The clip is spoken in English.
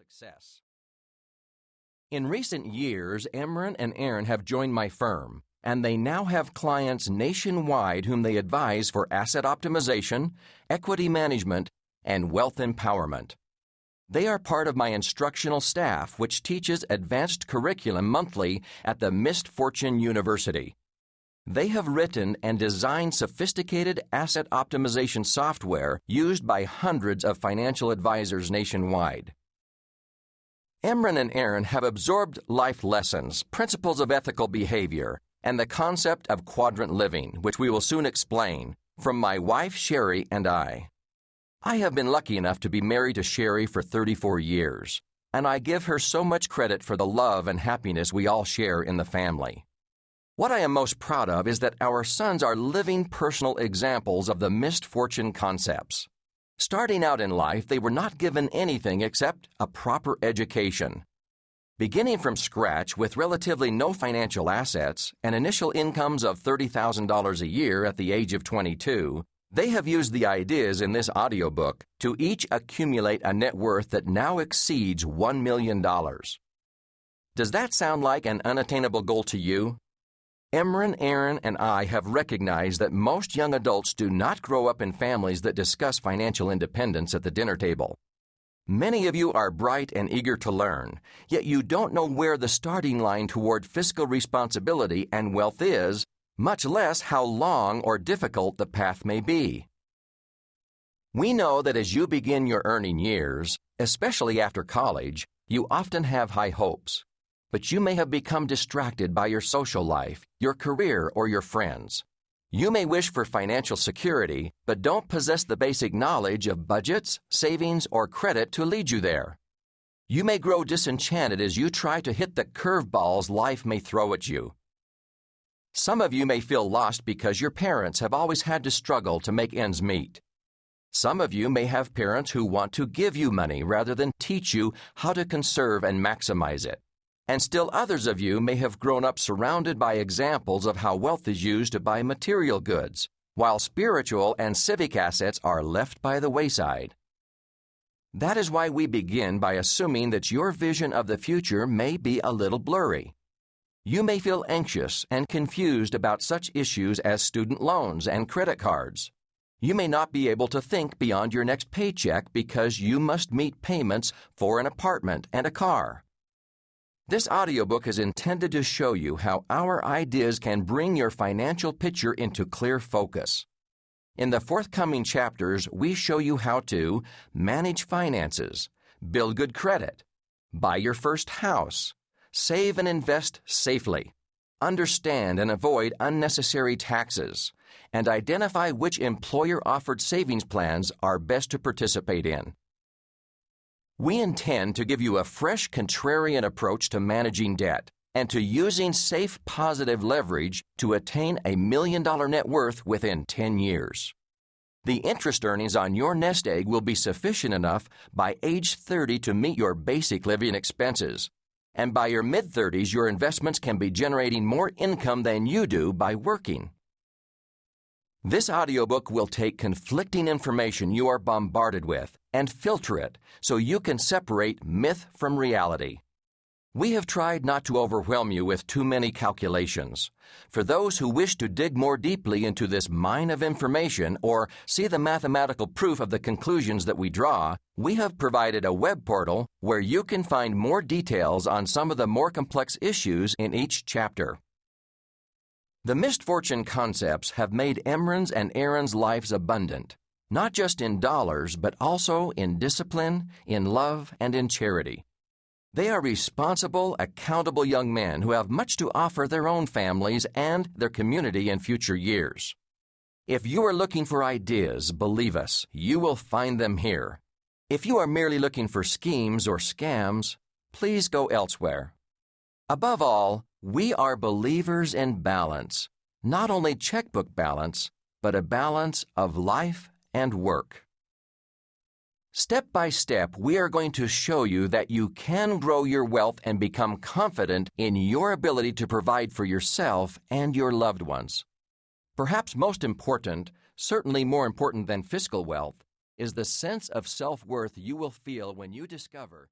success. In recent years, Emron and Aaron have joined my firm, and they now have clients nationwide whom they advise for asset optimization, equity management, and wealth empowerment. They are part of my instructional staff, which teaches advanced curriculum monthly at the Missed Fortune University. They have written and designed sophisticated asset optimization software used by hundreds of financial advisors nationwide. Emron and Aaron have absorbed life lessons, principles of ethical behavior, and the concept of quadrant living, which we will soon explain, from my wife Sherry and I. I have been lucky enough to be married to Sherry for 34 years, and I give her so much credit for the love and happiness we all share in the family. What I am most proud of is that our sons are living personal examples of the missed fortune concepts. Starting out in life, they were not given anything except a proper education. Beginning from scratch with relatively no financial assets and initial incomes of $30,000 a year at the age of 22, they have used the ideas in this audiobook to each accumulate a net worth that now exceeds $1 million. Does that sound like an unattainable goal to you? Emron, Aaron, and I have recognized that most young adults do not grow up in families that discuss financial independence at the dinner table. Many of you are bright and eager to learn, yet you don't know where the starting line toward fiscal responsibility and wealth is, much less how long or difficult the path may be. We know that as you begin your earning years, especially after college, you often have high hopes. But you may have become distracted by your social life, your career, or your friends. You may wish for financial security, but don't possess the basic knowledge of budgets, savings, or credit to lead you there. You may grow disenchanted as you try to hit the curveballs life may throw at you. Some of you may feel lost because your parents have always had to struggle to make ends meet. Some of you may have parents who want to give you money rather than teach you how to conserve and maximize it. And still others of you may have grown up surrounded by examples of how wealth is used to buy material goods, while spiritual and civic assets are left by the wayside. That is why we begin by assuming that your vision of the future may be a little blurry. You may feel anxious and confused about such issues as student loans and credit cards. You may not be able to think beyond your next paycheck because you must meet payments for an apartment and a car. This audiobook is intended to show you how our ideas can bring your financial picture into clear focus. In the forthcoming chapters, we show you how to manage finances, build good credit, buy your first house, save and invest safely, understand and avoid unnecessary taxes, and identify which employer-offered savings plans are best to participate in. We intend to give you a fresh contrarian approach to managing debt and to using safe positive leverage to attain $1 million net worth within 10 years. The interest earnings on your nest egg will be sufficient enough by age 30 to meet your basic living expenses, and by your mid-30s your investments can be generating more income than you do by working. This audiobook will take conflicting information you are bombarded with and filter it so you can separate myth from reality. We have tried not to overwhelm you with too many calculations. For those who wish to dig more deeply into this mine of information or see the mathematical proof of the conclusions that we draw, we have provided a web portal where you can find more details on some of the more complex issues in each chapter. The missed fortune concepts have made Emron's and Aaron's lives abundant, not just in dollars, but also in discipline, in love, and in charity. They are responsible, accountable young men who have much to offer their own families and their community in future years. If you are looking for ideas, believe us, you will find them here. If you are merely looking for schemes or scams, please go elsewhere. Above all, we are believers in balance, not only checkbook balance, but a balance of life and work. Step by step, we are going to show you that you can grow your wealth and become confident in your ability to provide for yourself and your loved ones. Perhaps most important, certainly more important than fiscal wealth, is the sense of self-worth you will feel when you discover